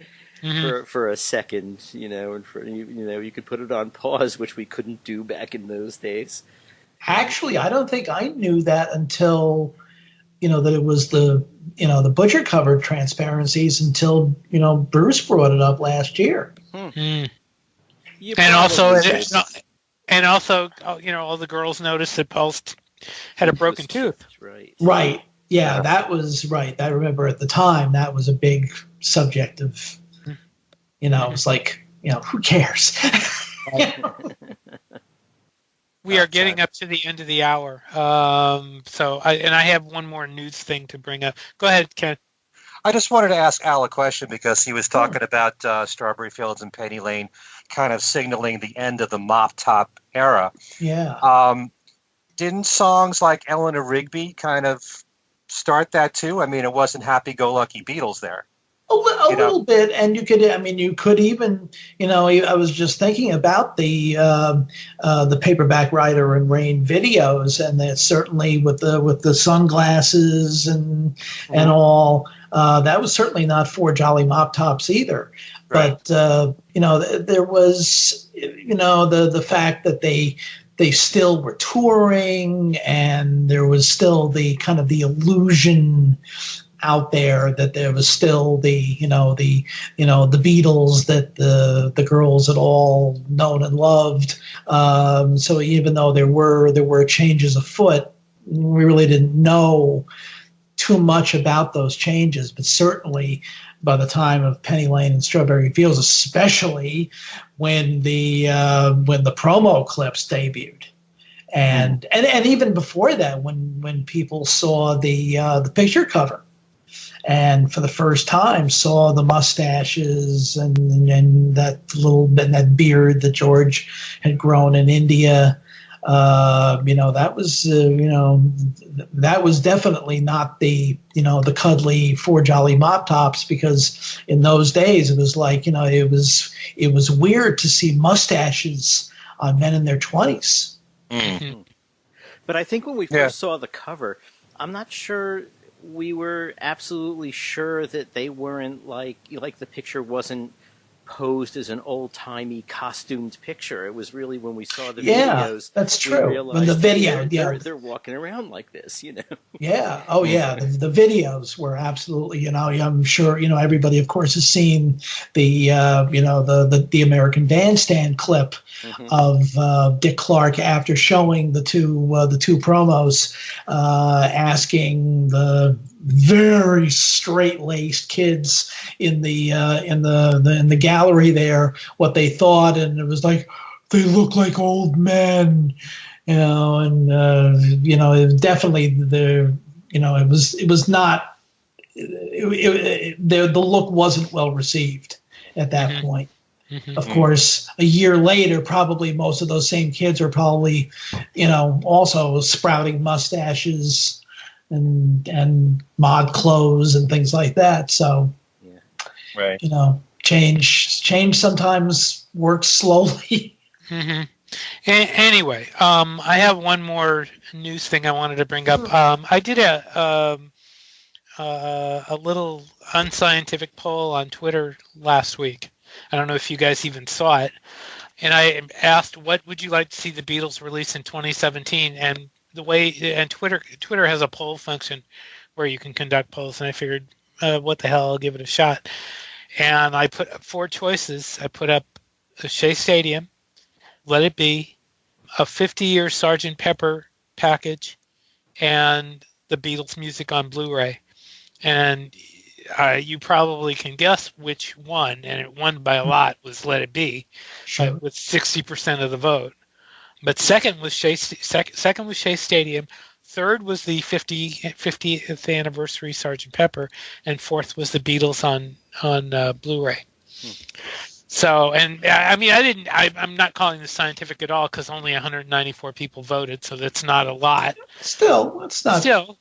for a second, and for you could put it on pause, which we couldn't do back in those days. Actually, I don't think I knew that until that it was the Butcher cover transparencies until Bruce brought it up last year. And also all the girls noticed that Paul had a broken tooth. Right. Yeah, that was right. I remember at the time that was a big subject of it was like who cares. We are getting up to the end of the hour. So I have one more news thing to bring up. Go ahead, Ken. I just wanted to ask Al a question because he was talking about Strawberry Fields and Penny Lane kind of signaling the end of the mop top era. Yeah. Didn't songs like Eleanor Rigby kind of start that too? I mean, it wasn't happy-go-lucky Beatles there. A little bit, and you could even, I was just thinking about the Paperback Writer and Rain videos, and that certainly with the sunglasses and all, that was certainly not for Jolly Mop Tops either. Right. But there was, the fact that they still were touring, and there was still the kind of the illusion out there that there was still the Beatles that the girls had all known and loved. So even though there were changes afoot, we really didn't know too much about those changes. But certainly by the time of Penny Lane and Strawberry Fields, especially when the promo clips debuted. And even before that, when people saw the picture cover, and for the first time saw the mustaches and that little bit, that beard that George had grown in India, that was definitely not the cuddly Four Jolly Mop Tops, because in those days it was like, it was weird to see mustaches on men in their 20s. Mm-hmm. But I think when we first saw the cover, I'm not sure we were absolutely sure that they weren't like the picture wasn't posed as an old-timey costumed picture. It was really when we saw the videos. That's true. When the video, they're walking around like this, Yeah. Oh, yeah. The videos were absolutely, I'm sure, everybody, of course, has seen the American Bandstand clip of Dick Clark after showing the two promos, asking the very straight-laced kids in the gallery there what they thought, and it was like, they look like old men, and definitely the look wasn't well received at that point. Mm-hmm. Of course, a year later, probably most of those same kids are probably, also sprouting mustaches and mod clothes and things like that. So, right. Change sometimes works slowly. Mm-hmm. Anyway, I have one more news thing I wanted to bring up. I did a little unscientific poll on Twitter last week. I don't know if you guys even saw it. And I asked, what would you like to see the Beatles release in 2017? And Twitter has a poll function where you can conduct polls, and I figured, what the hell, I'll give it a shot. And I put up 4 choices. I put up the Shea Stadium, Let It Be, a 50-year Sgt. Pepper package, and the Beatles music on Blu-ray. And you probably can guess which one, and it won by a lot, was Let It Be, with 60% of the vote. But second was Shea Stadium. Third was the 50th anniversary Sgt. Pepper, and fourth was the Beatles on Blu-ray. So, and I mean, I'm not calling this scientific at all, because only 194 people voted, so that's not a lot. Still, it's not. Still,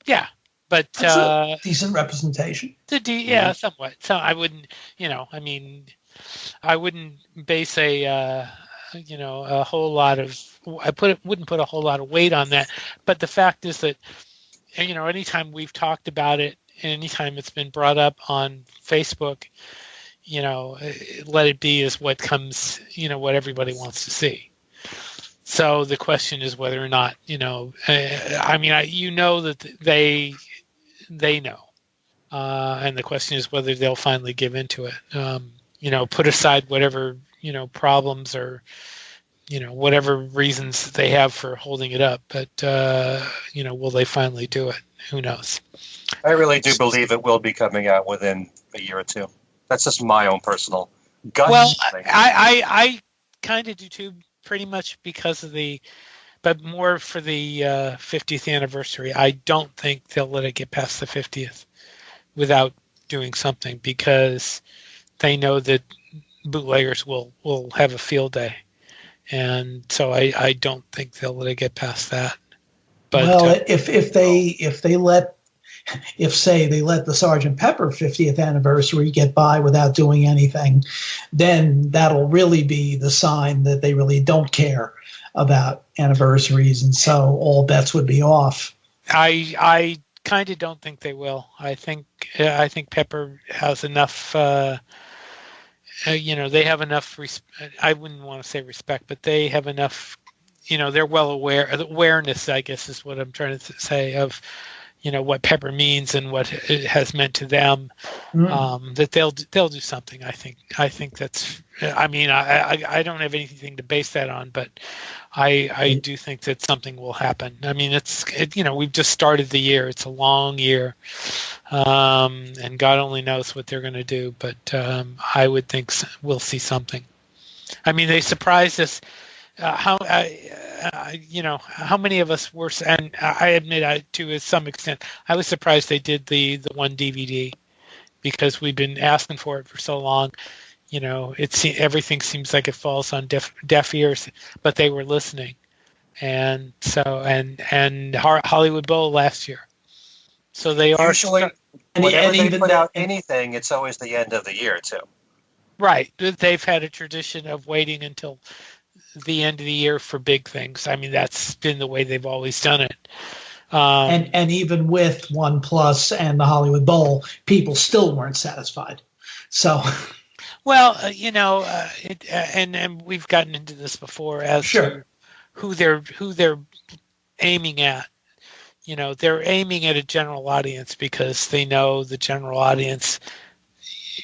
yeah, but that's a decent representation. Somewhat. So I wouldn't, I wouldn't base a whole lot of. Wouldn't put a whole lot of weight on that. But the fact is that, anytime we've talked about it, anytime it's been brought up on Facebook, Let It Be is what comes, what everybody wants to see. So the question is whether or not, that they know. And the question is whether they'll finally give into it. Put aside whatever, problems or, whatever reasons they have for holding it up. But, will they finally do it? Who knows? I really do believe it will be coming out within a year or two. That's just my own personal gut. Well, I kind of do too, pretty much because of but more for the 50th anniversary. I don't think they'll let it get past the 50th without doing something, because they know that bootleggers will have a field day. And so I don't think they'll let it get past that. But if they let if, say, they let the Sgt. Pepper 50th anniversary get by without doing anything, then that'll really be the sign that they really don't care about anniversaries, and so all bets would be off. I kind of don't think they will. I think Pepper has enough. They have enough. I wouldn't want to say respect, but they have enough. They're well aware. Awareness, I guess, is what I'm trying to say, of what Pepper means and what it has meant to them. That they'll do something. I think that's. I mean, I don't have anything to base that on, but I do think that something will happen. I mean, we've just started the year. It's a long year, and God only knows what they're going to do. But I would think we'll see something. I mean, they surprised us. How many of us were, and I admit to some extent, I was surprised they did the one DVD, because we've been asking for it for so long. Everything seems like it falls on deaf ears, but they were listening, and so and Hollywood Bowl last year, so they are usually whenever they put out anything, it's always the end of the year too. Right, they've had a tradition of waiting until the end of the year for big things. I mean, that's been the way they've always done it. And even with OnePlus and the Hollywood Bowl, people still weren't satisfied. So, well, and we've gotten into this before as to who they're aiming at. They're aiming at a general audience because they know the general audience,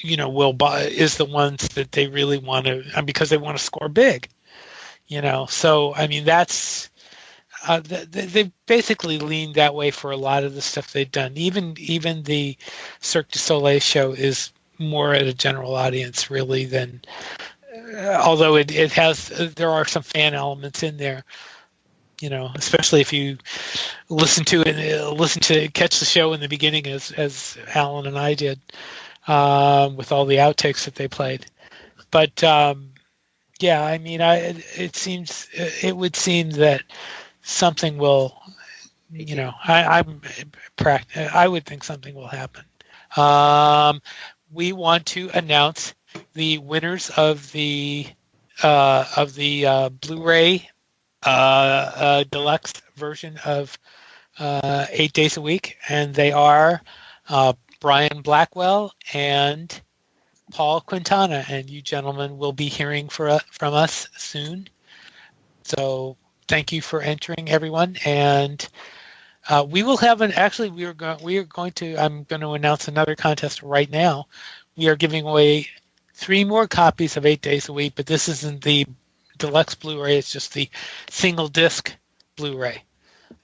will buy, is the ones that they really want to, because they want to score big. So I mean, that's they've basically leaned that way for a lot of the stuff they've done. Even the Cirque du Soleil show is more at a general audience, really, than although it has, there are some fan elements in there. Especially if you listen to catch the show in the beginning, as Allan and I did, with all the outtakes that they played. But yeah, I mean, it would seem that something will, I would think something will happen. We want to announce the winners of the Blu-ray deluxe version of 8 Days a Week, and they are Brian Blackwell and Paul Quintana, and you gentlemen will be hearing from us soon. So thank you for entering, everyone, and we will have I'm going to announce another contest right now. We are giving away 3 more copies of 8 Days a Week, but this isn't the deluxe Blu-ray, it's just the single disc Blu-ray.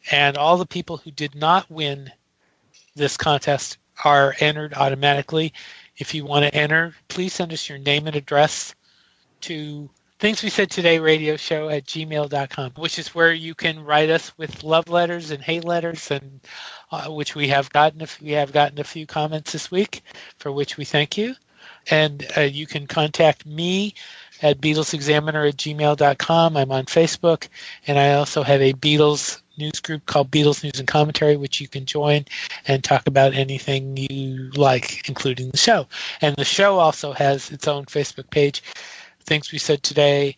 And all the people who did not win this contest are entered automatically. If you want to enter, please send us your name and address to thingswesaidtoday@gmail.com, which is where you can write us with love letters and hate letters, and which we have gotten a few comments this week, for which we thank you. And you can contact me at BeatlesExaminer@gmail.com. I'm on Facebook, and I also have a Beatles news group called Beatles News and Commentary, which you can join and talk about anything you like, including the show. And the show also has its own Facebook page, Things We Said Today,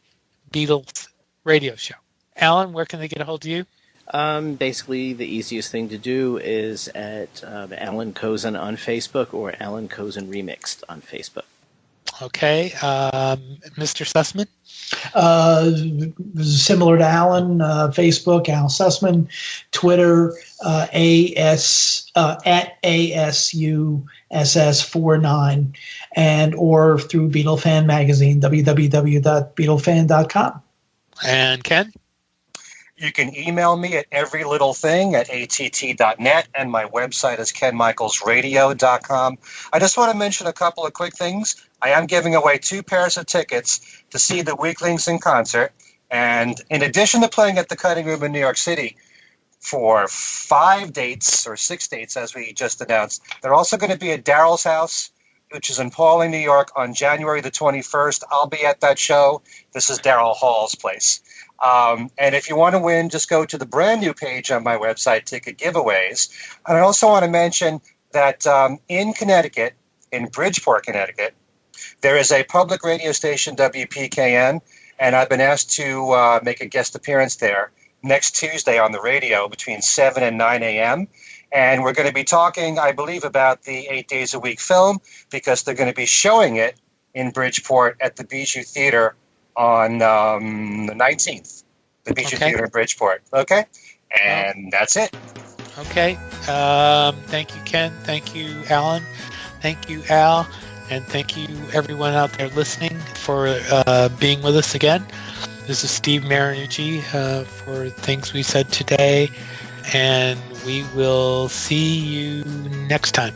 Beatles Radio Show. Allan, where can they get a hold of you? Basically, the easiest thing to do is at Allan Kozin on Facebook or Allan Kozin Remixed on Facebook. Okay. Mr. Sussman? Similar to Allan, Facebook, Al Sussman, Twitter, at ASUSS49, and or through Beatle Fan Magazine, www.beatlefan.com. And Ken? You can email me at everylittlething@att.net, and my website is kenmichaelsradio.com. I just want to mention a couple of quick things. I am giving away 2 pairs of tickets to see the Weaklings in concert, and in addition to playing at the Cutting Room in New York City for 5 dates, or 6 dates as we just announced, they're also going to be at Daryl's house, which is in Pauling, New York, on January the 21st. I'll be at that show. This is Daryl Hall's place. And if you want to win, just go to the brand new page on my website, Ticket Giveaways. And I also want to mention that in Connecticut, in Bridgeport, Connecticut, there is a public radio station, WPKN, and I've been asked to make a guest appearance there next Tuesday on the radio between 7 and 9 a.m. And we're going to be talking, I believe, about the 8 Days a Week film because they're going to be showing it in Bridgeport at the Bijou Theater on the 19th. The Bijou Theater in Bridgeport. Okay? And that's it. Okay. Thank you, Ken. Thank you, Allan. Thank you, Al. And thank you, everyone out there listening, for being with us again. This is Steve Marinucci for Things We Said Today, and we will see you next time.